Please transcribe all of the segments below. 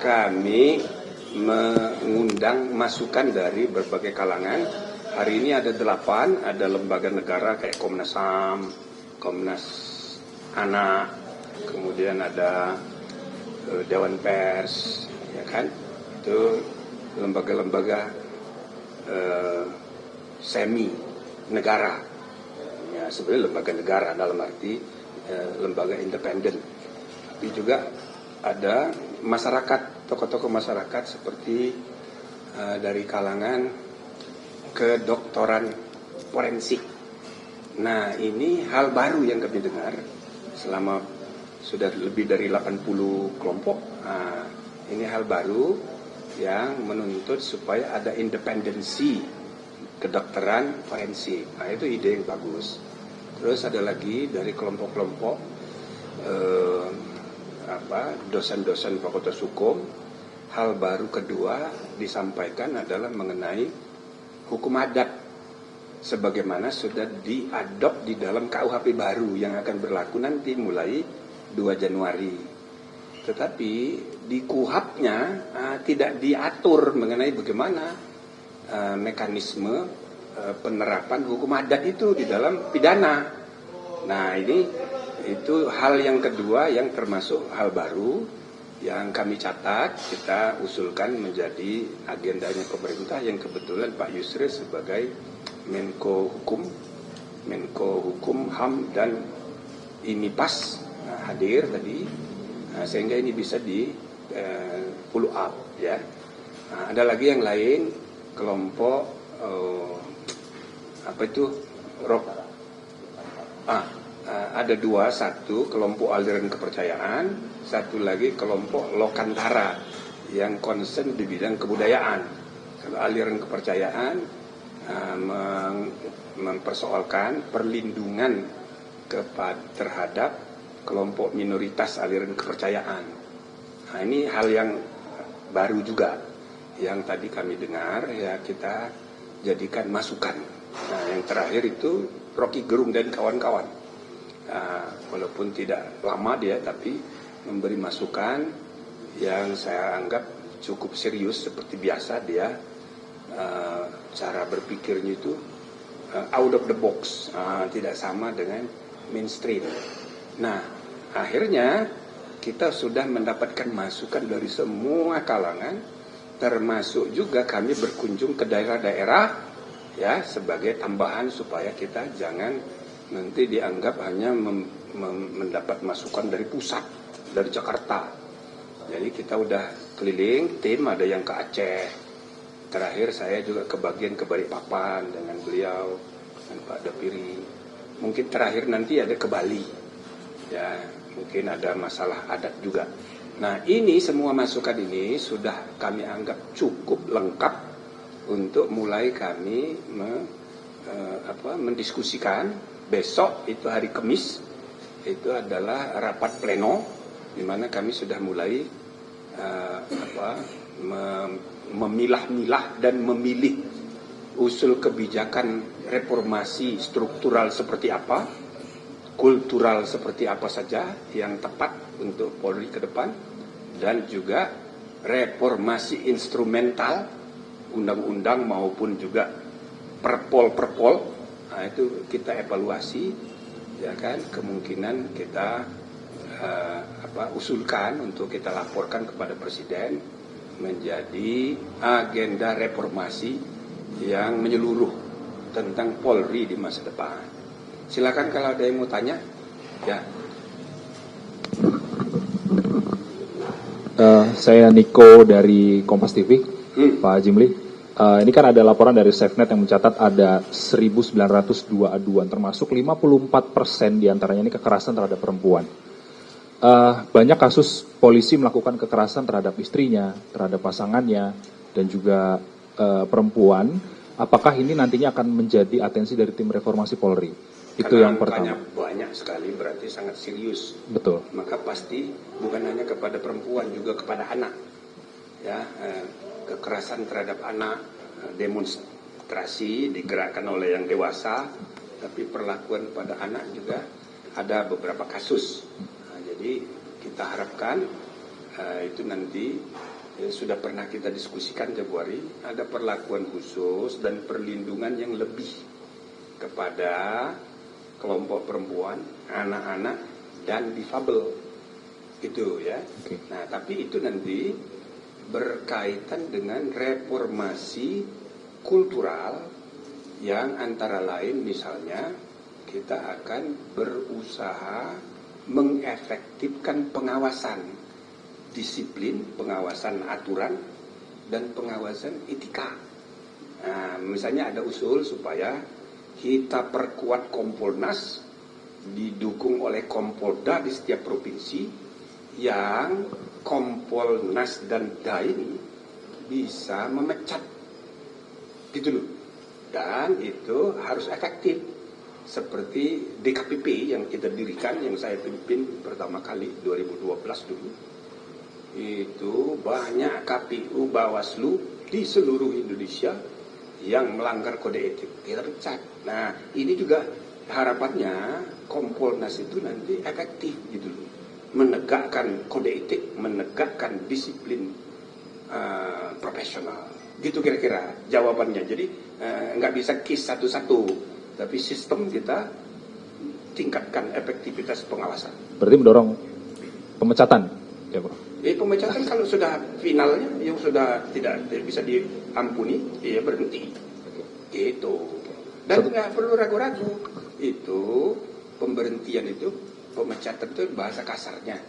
kami mengundang masukan dari berbagai kalangan. Hari ini ada 8, ada lembaga negara kayak Komnas HAM, Komnas Anak, kemudian ada Dewan Pers, ya kan? Itu lembaga-lembaga semi negara, ya sebenarnya lembaga negara dalam arti lembaga independen. Tapi juga ada masyarakat, tokoh-tokoh masyarakat seperti dari kalangan kedokteran forensik. Nah, ini hal baru yang kami dengar selama sudah lebih dari 80 kelompok. Nah, ini hal baru yang menuntut supaya ada independensi kedokteran forensik. Nah, itu ide yang bagus. Terus ada lagi dari kelompok-kelompok dosen-dosen fakultas hukum. Hal baru kedua disampaikan adalah mengenai hukum adat sebagaimana sudah diadop di dalam KUHP baru yang akan berlaku nanti mulai 2 Januari. Tetapi di KUHP-nya tidak diatur mengenai bagaimana mekanisme penerapan hukum adat itu di dalam pidana. Nah, itu hal yang kedua yang termasuk hal baru yang kami catat, kita usulkan menjadi agendanya pemerintah yang kebetulan Pak Yusril sebagai Menko Hukum, HAM dan IMIPAS hadir tadi, sehingga ini bisa di follow up ya. Ada lagi yang lain kelompok ada 2, satu kelompok aliran kepercayaan, satu lagi kelompok Lokantara yang concern di bidang kebudayaan. Kalau aliran kepercayaan mempersoalkan perlindungan terhadap kelompok minoritas aliran kepercayaan. Nah, ini hal yang baru juga yang tadi kami dengar, ya kita jadikan masukan. Nah, yang terakhir itu Rocky Gerung dan kawan-kawan. Walaupun tidak lama dia, tapi memberi masukan yang saya anggap cukup serius. Seperti biasa dia cara berpikirnya itu out of the box, tidak sama dengan mainstream. Nah, akhirnya kita sudah mendapatkan masukan dari semua kalangan, termasuk juga kami berkunjung ke daerah-daerah ya sebagai tambahan supaya kita jangan nanti dianggap hanya mendapat masukan dari pusat, dari Jakarta. Jadi kita udah keliling, tim ada yang ke Aceh. Terakhir saya juga ke Balikpapan dengan beliau, dan Pak Dapiri. Mungkin terakhir nanti ada ke Bali. Ya, mungkin ada masalah adat juga. Nah, ini semua masukan ini sudah kami anggap cukup lengkap untuk mulai kami mendiskusikan. Besok itu hari Kamis, itu adalah rapat pleno di mana kami sudah mulai memilah-milah dan memilih usul kebijakan reformasi struktural seperti apa, kultural seperti apa saja yang tepat untuk Polri ke depan, dan juga reformasi instrumental undang-undang maupun juga perpol. Nah, itu kita evaluasi, ya kan, kemungkinan kita usulkan untuk kita laporkan kepada Presiden menjadi agenda reformasi yang menyeluruh tentang Polri di masa depan. Silakan kalau ada yang mau tanya, ya. Saya Niko dari Kompas TV, Pak Jimli. Ini kan ada laporan dari SafeNet yang mencatat ada 1.902 aduan, termasuk 54% diantaranya ini kekerasan terhadap perempuan. Banyak kasus polisi melakukan kekerasan terhadap istrinya, terhadap pasangannya, dan juga perempuan. Apakah ini nantinya akan menjadi atensi dari tim reformasi Polri? Itu yang pertama. Banyak sekali, berarti sangat serius. Betul. Maka pasti bukan hanya kepada perempuan, juga kepada anak. Ya, kekerasan terhadap anak, demonstrasi digerakkan oleh yang dewasa, tapi perlakuan pada anak juga ada beberapa kasus. Nah, jadi kita harapkan itu nanti sudah pernah kita diskusikan Januari, ada perlakuan khusus dan perlindungan yang lebih kepada kelompok perempuan, anak-anak, dan difabel. Itu ya. Nah, tapi itu nanti berkaitan dengan reformasi kultural yang antara lain misalnya kita akan berusaha mengefektifkan pengawasan disiplin, pengawasan aturan, dan pengawasan etika. Nah, misalnya ada usul supaya kita perkuat Kompolnas didukung oleh Kompolda di setiap provinsi yang Kompolnas dan DAIN bisa memecat gitu loh, dan itu harus efektif seperti DKPP yang kita dirikan, yang saya pimpin pertama kali 2012 dulu. Itu banyak KPU Bawaslu di seluruh Indonesia yang melanggar kode etik, kita pecat. Nah, ini juga harapannya Kompolnas itu nanti efektif gitu loh, menegakkan kode etik, menegakkan disiplin profesional. Gitu kira-kira jawabannya. Jadi nggak bisa case satu-satu, tapi sistem kita tingkatkan efektivitas pengawasan. Berarti mendorong pemecatan, ya Prof? Pemecatan kalau sudah finalnya, yang sudah tidak bisa diampuni, ya berhenti. Gitu. Dan nggak perlu ragu-ragu. Itu pemberhentian itu, pemecatan itu bahasa kasarnya.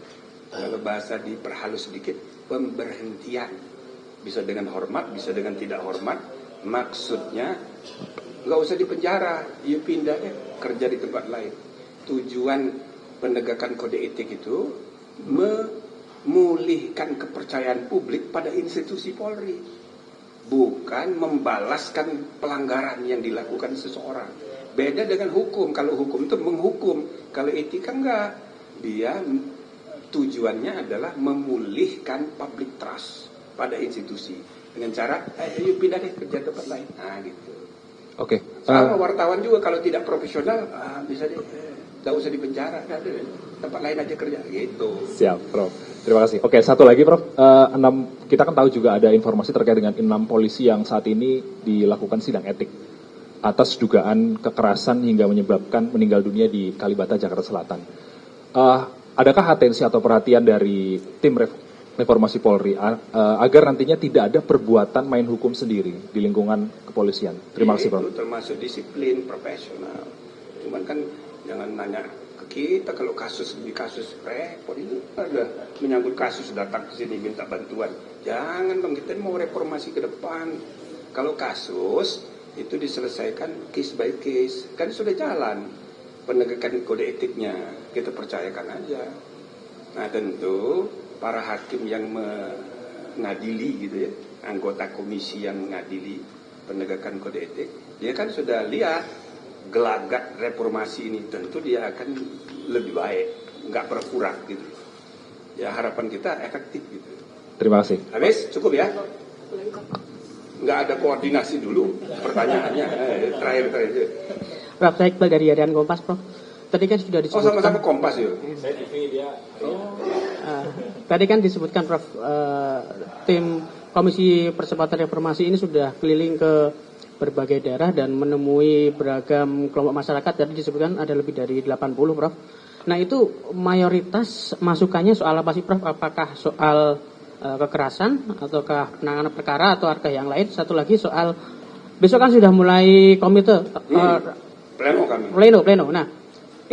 Kalau bahasa diperhalus sedikit, pemberhentian. Bisa dengan hormat, bisa dengan tidak hormat. Maksudnya nggak usah di penjara, you pindah kerja di tempat lain. Tujuan penegakan kode etik itu memulihkan kepercayaan publik pada institusi Polri, bukan membalaskan pelanggaran yang dilakukan seseorang. Beda dengan hukum. Kalau hukum itu menghukum, kalau etika enggak. Dia tujuannya adalah memulihkan public trust pada institusi dengan cara yuk pindah deh kerja tempat lain. Nah gitu. Oke. Sama wartawan juga kalau tidak profesional bisa deh tidak usah di penjara, tempat lain aja kerja gitu. Siap, Prof. Terima kasih. Oke, satu lagi, Prof. Kita kan tahu juga ada informasi terkait dengan 6 polisi yang saat ini dilakukan sidang etik atas dugaan kekerasan hingga menyebabkan meninggal dunia di Kalibata, Jakarta Selatan. Adakah atensi atau perhatian dari tim reformasi Polri agar nantinya tidak ada perbuatan main hukum sendiri di lingkungan kepolisian? Terima kasih, Prof. Itu termasuk disiplin profesional. Cuman kan jangan nanya ke kita kalau kasus repot, ini ada menyangkut kasus datang ke sini minta bantuan. Jangan dong, kita mau reformasi ke depan. Kalau kasus itu diselesaikan case by case, kan sudah jalan penegakan kode etiknya, kita percayakan aja. Nah tentu para hakim yang mengadili gitu ya, anggota komisi yang mengadili penegakan kode etik, dia kan sudah lihat gelagat reformasi ini, tentu dia akan lebih baik, nggak berkurang gitu. Ya harapan kita efektif gitu. Terima kasih. Habis cukup ya? Nggak ada koordinasi dulu pertanyaannya. Terakhir. Prof, saya Iqbal dari Harian Kompas, Prof. Tadi kan sudah disebutkan. Oh, sama-sama Kompas ya. Tadi kan disebutkan, Prof, tim Komisi Percepatan Reformasi ini sudah keliling ke berbagai daerah dan menemui beragam kelompok masyarakat. Tadi disebutkan ada lebih dari 80, Prof. Nah, itu mayoritas masukannya soal apa sih, Prof? Apakah soal kekerasan ataukah penanganan perkara atau harga yang lain? Satu lagi soal besok kan sudah mulai komite pleno. Nah,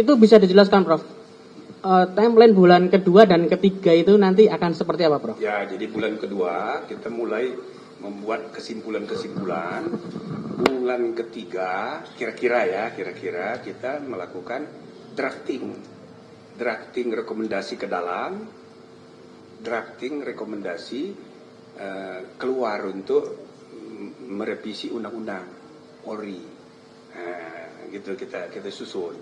itu bisa dijelaskan, Prof. Timeline bulan kedua dan ketiga itu nanti akan seperti apa, Prof? Ya, jadi bulan kedua kita mulai membuat kesimpulan-kesimpulan. Bulan ketiga kira-kira kita melakukan drafting rekomendasi ke dalam, drafting rekomendasi keluar untuk merevisi undang-undang Polri. Gitu kita susun.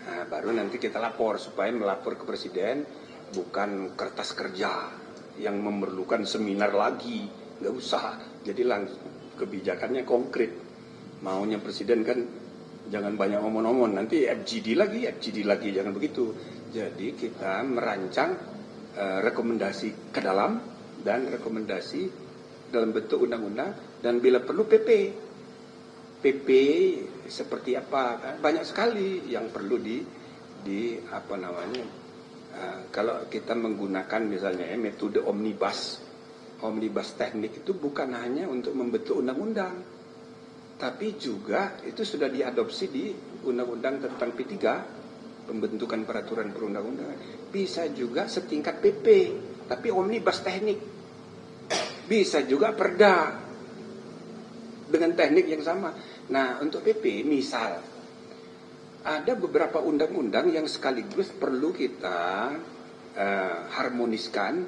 Nah, baru nanti kita lapor, supaya melapor ke Presiden bukan kertas kerja yang memerlukan seminar lagi, nggak usah. Jadi langsung kebijakannya konkret. Maunya Presiden kan jangan banyak omong-omong, nanti FGD lagi, jangan begitu. Jadi kita merancang rekomendasi ke dalam dan rekomendasi dalam bentuk undang-undang, dan bila perlu PP. PP seperti apa, kan? Banyak sekali yang perlu di apa namanya, kalau kita menggunakan misalnya metode omnibus teknik itu bukan hanya untuk membentuk undang-undang, tapi juga itu sudah diadopsi di undang-undang tentang P3, pembentukan peraturan perundang-undangan. Bisa juga setingkat PP, tapi omnibus teknik. Bisa juga perda dengan teknik yang sama. Nah, untuk PP misal ada beberapa undang-undang yang sekaligus perlu kita harmoniskan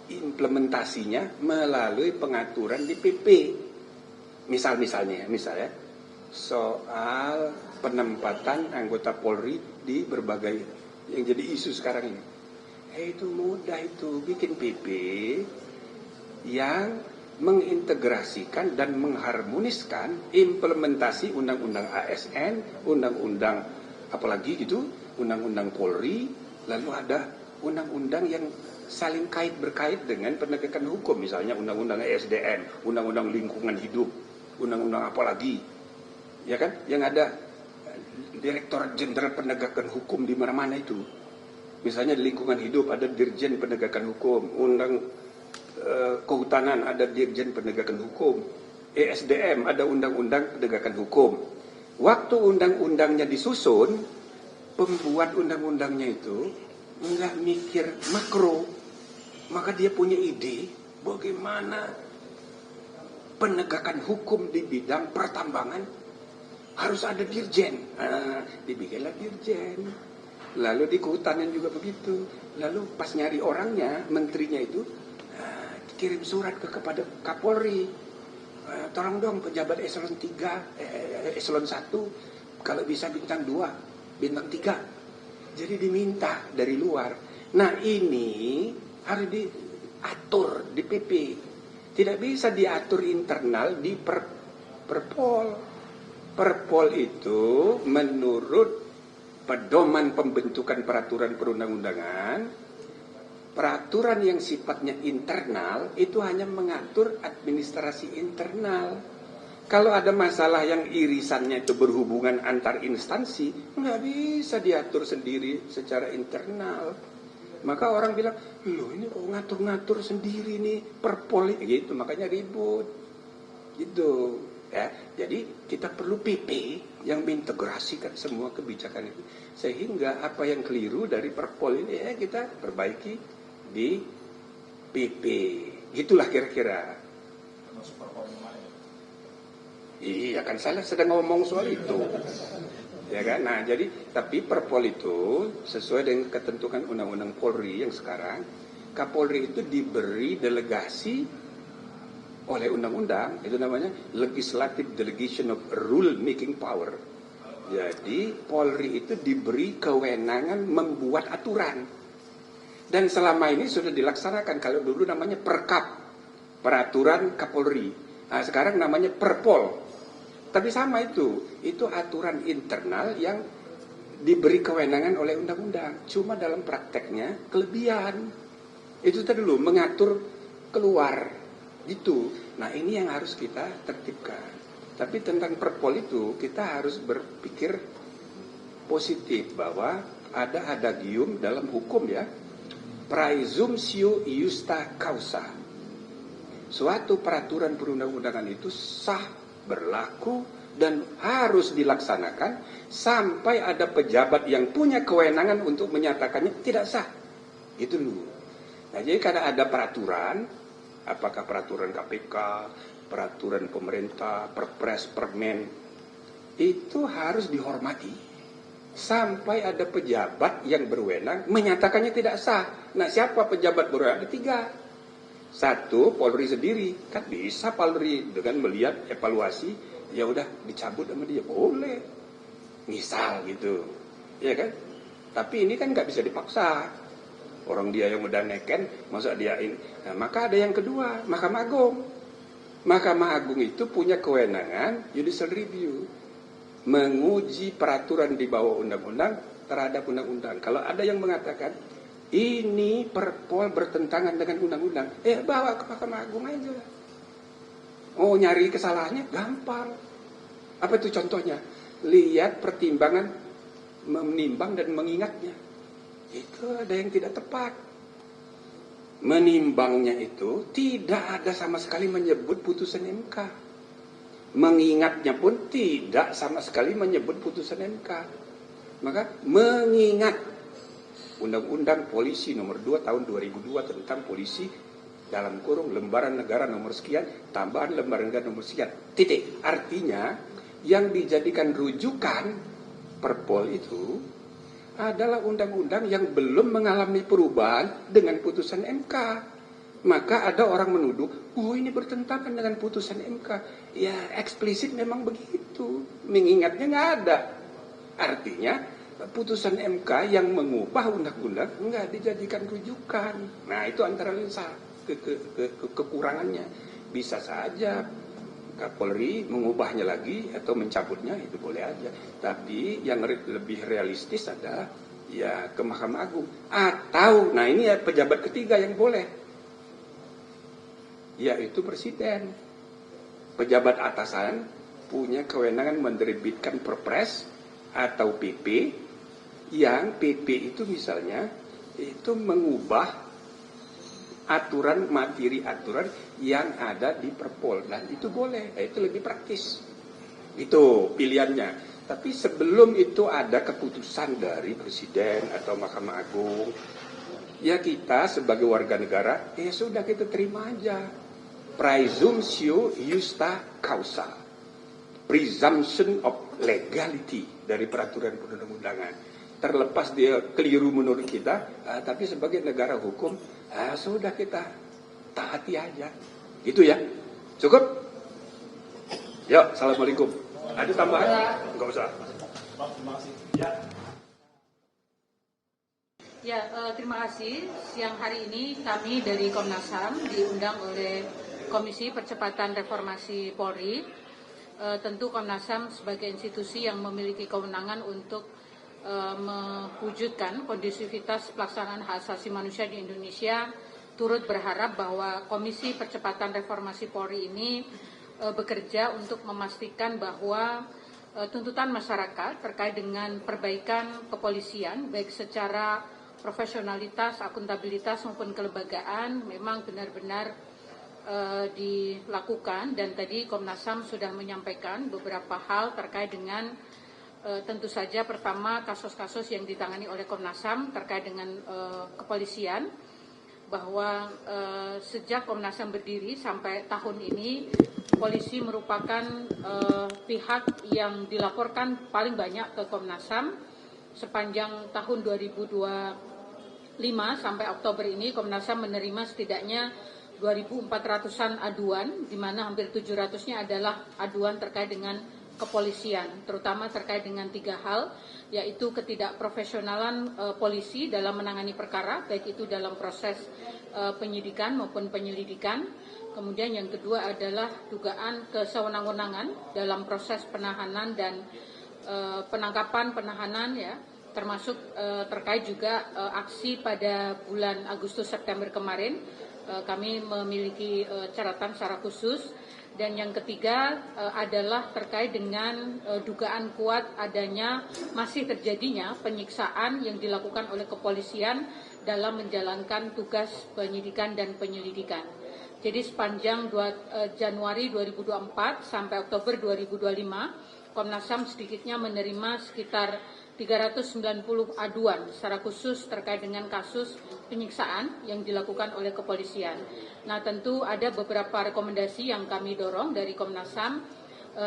implementasinya melalui pengaturan di PP. Misalnya soal penempatan anggota Polri di berbagai yang jadi isu sekarang ini. Itu mudah itu, bikin PP yang mengintegrasikan dan mengharmoniskan implementasi undang-undang ASN, undang-undang apalagi gitu, undang-undang Polri, lalu ada undang-undang yang saling berkait dengan penegakan hukum, misalnya undang-undang ESDM, undang-undang lingkungan hidup, undang-undang apalagi, ya kan, yang ada Direktorat Jenderal Penegakan Hukum di mana-mana itu. Misalnya di lingkungan hidup ada Dirjen Penegakan Hukum, kehutanan ada Dirjen Penegakan Hukum, ESDM ada Undang-Undang Penegakan Hukum. Waktu undang-undangnya disusun, pembuat undang-undangnya itu nggak mikir makro, maka dia punya ide bagaimana penegakan hukum di bidang pertambangan harus ada dirjen. Dibikinlah dirjen. Lalu di kehutanan juga begitu. Lalu pas nyari orangnya, menterinya itu kirim surat kepada Kapolri. Tolong dong pejabat eselon 3, eselon 1, kalau bisa bintang 2, bintang 3. Jadi diminta dari luar. Nah ini harus diatur di PP. Tidak bisa diatur internal di Perpol. Perpol itu menurut pedoman pembentukan peraturan perundang-undangan, peraturan yang sifatnya internal itu hanya mengatur administrasi internal. Kalau ada masalah yang irisannya itu berhubungan antar instansi, nggak bisa diatur sendiri secara internal. Maka orang bilang, loh ini kok ngatur-ngatur sendiri nih Perpol gitu, makanya ribut gitu. Ya, jadi kita perlu PP yang mengintegrasikan semua kebijakan itu, sehingga apa yang keliru dari Perpol ini kita perbaiki di PP. Gitulah kira-kira. Iya kan, saya sedang ngomong soal itu, ya kan. Nah jadi tapi Perpol itu sesuai dengan ketentuan Undang-Undang Polri yang sekarang, Kapolri itu diberi delegasi oleh undang-undang, itu namanya Legislative Delegation of Rule Making Power. Jadi Polri itu diberi kewenangan membuat aturan, dan selama ini sudah dilaksanakan. Kalau dulu namanya Perkap, Peraturan Kapolri, nah sekarang namanya Perpol. Tapi sama itu aturan internal yang diberi kewenangan oleh undang-undang. Cuma dalam prakteknya kelebihan. Itu tadi dulu mengatur keluar gitu. Nah ini yang harus kita tertibkan. Tapi tentang Perpol itu kita harus berpikir positif bahwa ada adagium dalam hukum ya, praesumptio iusta causa. Suatu peraturan perundang-undangan itu sah, berlaku, dan harus dilaksanakan sampai ada pejabat yang punya kewenangan untuk menyatakannya tidak sah. Itu dulu. Nah jadi karena ada peraturan, apakah peraturan KPK, peraturan pemerintah, perpres, permen, itu harus dihormati sampai ada pejabat yang berwenang menyatakannya tidak sah. Nah siapa pejabat berwenang? Ada 3. 1, Polri sendiri. Kan bisa Polri dengan melihat evaluasi, ya udah dicabut sama dia, boleh. Misal gitu, ya kan? Tapi ini kan nggak bisa dipaksa. Orang dia yang udah neken, masa dia ini. Nah, maka ada yang kedua, Mahkamah Agung. Mahkamah Agung itu punya kewenangan judicial review, menguji peraturan di bawah undang-undang terhadap undang-undang. Kalau ada yang mengatakan ini Perpol bertentangan dengan undang-undang, bawa ke Mahkamah Agung aja. Oh, nyari kesalahannya gampang. Apa itu contohnya? Lihat pertimbangan menimbang dan mengingatnya. Itu ada yang tidak tepat. Menimbangnya itu tidak ada sama sekali menyebut putusan MK. Mengingatnya pun tidak sama sekali menyebut putusan MK. Maka mengingat Undang-Undang Polisi nomor 2 tahun 2002 tentang polisi dalam kurung lembaran negara nomor sekian, tambahan lembaran negara nomor sekian, titik. Artinya yang dijadikan rujukan Perpol itu adalah undang-undang yang belum mengalami perubahan dengan putusan MK. Maka ada orang menuduh, ini bertentangan dengan putusan MK. Ya, eksplisit memang begitu. Mengingatnya nggak ada. Artinya putusan MK yang mengubah undang-undang nggak dijadikan rujukan. Nah, itu antara lain kekurangannya. Bisa saja Kapolri mengubahnya lagi atau mencabutnya, itu boleh aja. Tapi yang lebih realistis adalah ya ke Mahkamah Agung. Atau, nah ini ya pejabat ketiga yang boleh, yaitu Presiden. Pejabat atasan punya kewenangan menerbitkan Perpres atau PP, yang PP itu misalnya itu mengubah materi aturan yang ada di Perpol, dan itu boleh, itu lebih praktis. Itu pilihannya. Tapi sebelum itu ada keputusan dari Presiden atau Mahkamah Agung, ya kita sebagai warga negara, sudah kita terima aja. Praesumptio justa causa, presumption of legality dari peraturan perundang-undangan. Terlepas dia keliru menurut kita, tapi sebagai negara hukum, sudah kita taati aja. Gitu ya. Cukup? Ya, assalamualaikum. Ada tambahan? Enggak usah. Ya, terima kasih. Siang hari ini kami dari Komnas HAM diundang oleh Komisi Percepatan Reformasi Polri. Tentu Komnas HAM sebagai institusi yang memiliki kewenangan untuk mewujudkan kondusivitas pelaksanaan hak asasi manusia di Indonesia, turut berharap bahwa Komisi Percepatan Reformasi Polri ini bekerja untuk memastikan bahwa tuntutan masyarakat terkait dengan perbaikan kepolisian, baik secara profesionalitas, akuntabilitas maupun kelembagaan, memang benar-benar dilakukan. Dan tadi Komnas HAM sudah menyampaikan beberapa hal terkait dengan tentu saja pertama kasus-kasus yang ditangani oleh Komnas HAM terkait dengan kepolisian, bahwa sejak Komnas HAM berdiri sampai tahun ini polisi merupakan pihak yang dilaporkan paling banyak ke Komnas HAM. Sepanjang tahun 2025 sampai Oktober ini Komnas HAM menerima setidaknya 2.400-an aduan, di mana hampir 700-nya adalah aduan terkait dengan kepolisian, terutama terkait dengan 3 hal, yaitu ketidakprofesionalan polisi dalam menangani perkara, baik itu dalam proses penyidikan maupun penyelidikan. Kemudian yang kedua adalah dugaan kesewenang-wenangan dalam proses penahanan dan penangkapan penahanan, ya, termasuk terkait juga aksi pada bulan Agustus September kemarin. Kami memiliki catatan secara khusus. Dan yang ketiga adalah terkait dengan dugaan kuat adanya masih terjadinya penyiksaan yang dilakukan oleh kepolisian dalam menjalankan tugas penyidikan dan penyelidikan. Jadi sepanjang Januari 2024 sampai Oktober 2025, Komnas HAM sedikitnya menerima sekitar 390 aduan secara khusus terkait dengan kasus penyiksaan yang dilakukan oleh kepolisian. Nah, tentu ada beberapa rekomendasi yang kami dorong dari Komnas HAM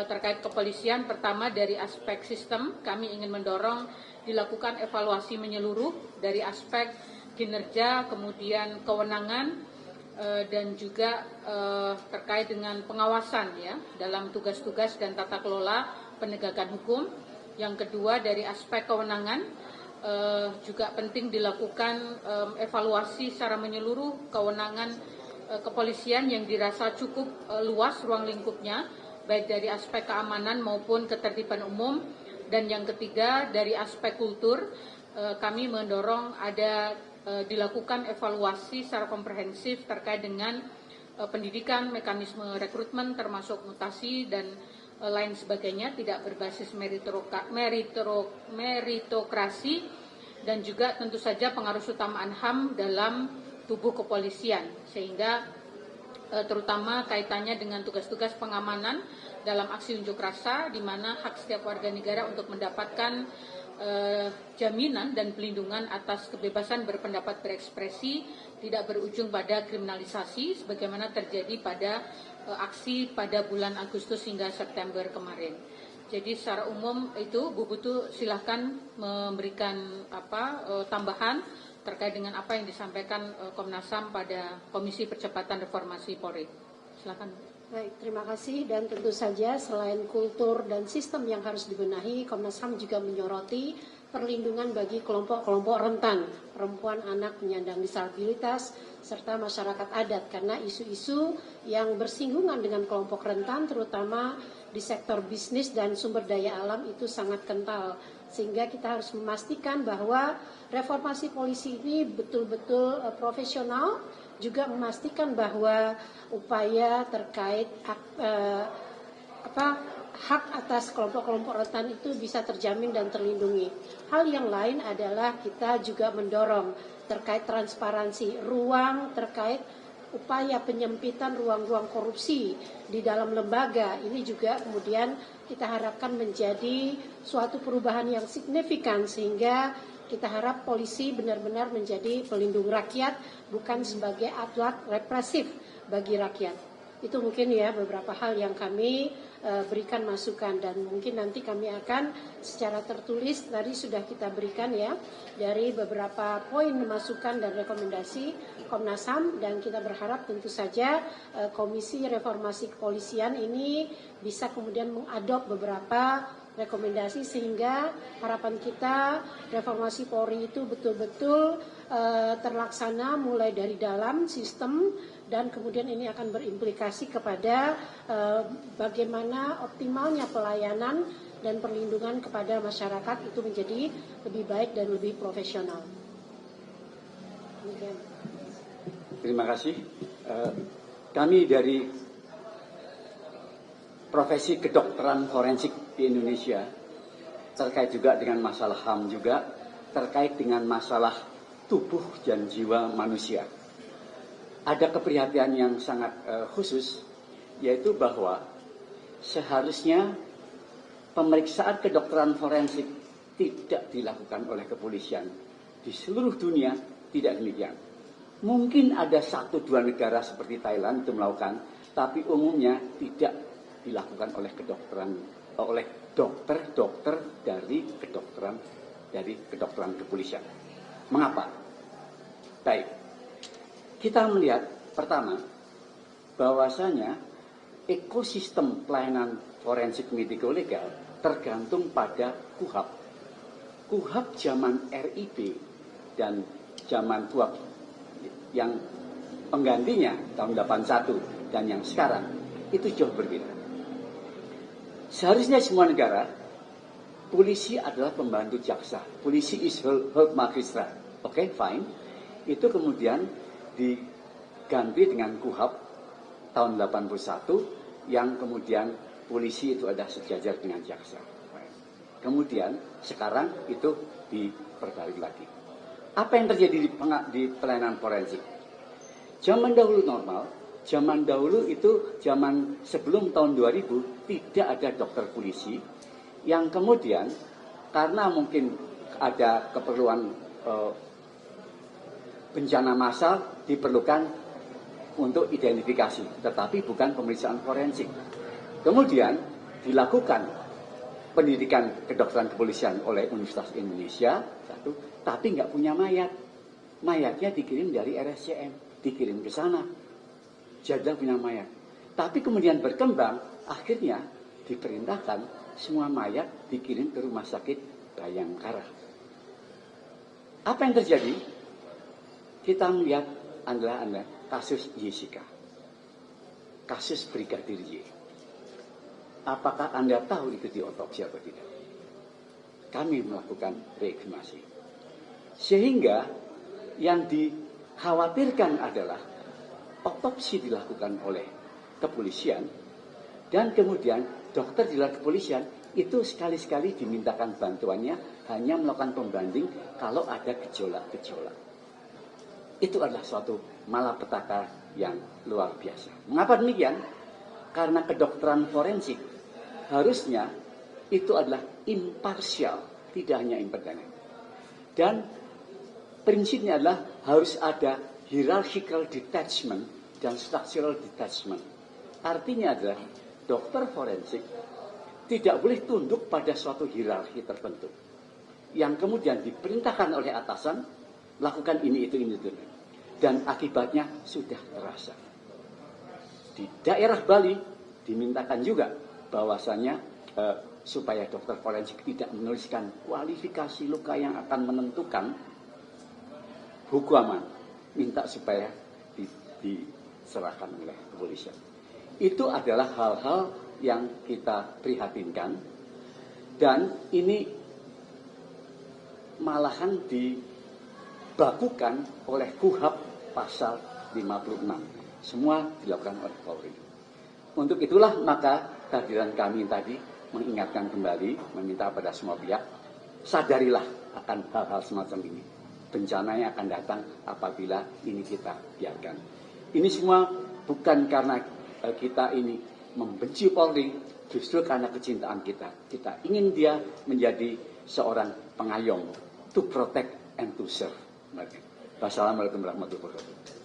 terkait kepolisian. Pertama, dari aspek sistem, kami ingin mendorong dilakukan evaluasi menyeluruh dari aspek kinerja, kemudian kewenangan, dan juga terkait dengan pengawasan, ya, dalam tugas-tugas dan tata kelola penegakan hukum. Yang kedua, dari aspek kewenangan juga penting dilakukan evaluasi secara menyeluruh kewenangan kepolisian yang dirasa cukup luas ruang lingkupnya, baik dari aspek keamanan maupun ketertiban umum. Dan yang ketiga, dari aspek kultur, kami mendorong ada dilakukan evaluasi secara komprehensif terkait dengan pendidikan, mekanisme rekrutmen termasuk mutasi dan lain sebagainya, tidak berbasis meritokrasi, dan juga tentu saja pengaruh utamaan HAM dalam tubuh kepolisian, sehingga terutama kaitannya dengan tugas-tugas pengamanan dalam aksi unjuk rasa, di mana hak setiap warga negara untuk mendapatkan jaminan dan pelindungan atas kebebasan berpendapat berekspresi tidak berujung pada kriminalisasi sebagaimana terjadi pada aksi pada bulan Agustus hingga September kemarin. Jadi secara umum itu Bu Putu silahkan memberikan tambahan terkait dengan apa yang disampaikan Komnas HAM pada Komisi Percepatan Reformasi Polri. Silakan. Baik, terima kasih. Dan tentu saja selain kultur dan sistem yang harus dibenahi, Komnas HAM juga menyoroti perlindungan bagi kelompok-kelompok rentan, perempuan, anak, penyandang disabilitas, serta masyarakat adat. Karena isu-isu yang bersinggungan dengan kelompok rentan, terutama di sektor bisnis dan sumber daya alam itu sangat kental. Sehingga kita harus memastikan bahwa reformasi polisi ini betul-betul profesional, juga memastikan bahwa upaya terkait hak atas kelompok-kelompok rentan itu bisa terjamin dan terlindungi. Hal yang lain adalah kita juga mendorong terkait transparansi, ruang terkait upaya penyempitan ruang-ruang korupsi di dalam lembaga. Ini juga kemudian kita harapkan menjadi suatu perubahan yang signifikan, sehingga kita harap polisi benar-benar menjadi pelindung rakyat, bukan sebagai alat represif bagi rakyat. Itu mungkin ya beberapa hal yang kami berikan masukan, dan mungkin nanti kami akan secara tertulis, tadi sudah kita berikan ya, dari beberapa poin masukan dan rekomendasi Komnas HAM, dan kita berharap tentu saja Komisi Reformasi Kepolisian ini bisa kemudian mengadop beberapa rekomendasi, sehingga harapan kita reformasi Polri itu betul-betul terlaksana mulai dari dalam sistem, dan kemudian ini akan berimplikasi kepada bagaimana optimalnya pelayanan dan perlindungan kepada masyarakat itu menjadi lebih baik dan lebih profesional. Terima kasih. Kami dari profesi kedokteran forensik di Indonesia terkait juga dengan masalah HAM, juga terkait dengan masalah tubuh dan jiwa manusia. Ada keprihatinan yang sangat khusus, yaitu bahwa seharusnya pemeriksaan kedokteran forensik tidak dilakukan oleh kepolisian. Di seluruh dunia tidak demikian. Mungkin ada 1-2 negara seperti Thailand itu melakukan, tapi umumnya tidak dilakukan oleh kedokteran, oleh dokter dari kedokteran kepolisian. Mengapa? Baik, kita melihat pertama bahwasanya ekosistem pelayanan forensik mediko legal tergantung pada KUHAP. KUHAP zaman RIB dan zaman KUHAP yang penggantinya tahun 81 dan yang sekarang itu jauh berbeda. Seharusnya semua negara, polisi adalah pembantu jaksa. Polisi is head magistrat. Oke, fine. Itu kemudian diganti dengan KUHAP tahun 81 yang kemudian polisi itu ada sejajar dengan jaksa. Kemudian sekarang itu diperbarui lagi. Apa yang terjadi di pelayanan forensik? Zaman dahulu normal. Zaman dahulu itu zaman sebelum tahun 2000 tidak ada dokter polisi yang kemudian karena mungkin ada keperluan bencana massal diperlukan untuk identifikasi, tetapi bukan pemeriksaan forensik. Kemudian dilakukan pendidikan kedokteran kepolisian oleh Universitas Indonesia tapi nggak punya mayat. Mayatnya dikirim dari RSCM, dikirim ke sana. Jadah punya mayat. Tapi kemudian berkembang, akhirnya diperintahkan semua mayat dikirim ke rumah sakit Bayangkara. Apa yang terjadi? Kita melihat adalah kasus Jessica. Kasus Brigadir Y. Apakah Anda tahu itu diotopsi atau tidak? Kami melakukan reekshumasi. Sehingga yang dikhawatirkan adalah otopsi dilakukan oleh kepolisian dan kemudian dokter di luar kepolisian itu sekali-sekali dimintakan bantuannya hanya melakukan pembanding kalau ada gejolak-gejolak. Itu adalah suatu malapetaka yang luar biasa. Mengapa demikian? Karena kedokteran forensik harusnya itu adalah imparsial, tidak hanya independen. Dan prinsipnya adalah harus ada hierarchical detachment dan structural detachment. Artinya adalah dokter forensik tidak boleh tunduk pada suatu hierarki tertentu yang kemudian diperintahkan oleh atasan lakukan ini itu dan akibatnya sudah terasa. Di daerah Bali dimintakan juga bahwasannya supaya dokter forensik tidak menuliskan kualifikasi luka yang akan menentukan hukuman, minta supaya diserahkan oleh kepolisian. Itu adalah hal-hal yang kita prihatinkan dan ini malahan dibakukan oleh KUHAP pasal 56. Semua dilakukan oleh Polri. Untuk itulah maka kehadiran kami tadi mengingatkan kembali, meminta pada semua pihak, sadarilah akan hal-hal semacam ini. Bencananya akan datang apabila ini kita biarkan. Ini semua bukan karena kita ini membenci Polri, justru karena kecintaan kita. Kita ingin dia menjadi seorang pengayom, to protect and to serve. Wassalamualaikum warahmatullahi wabarakatuh.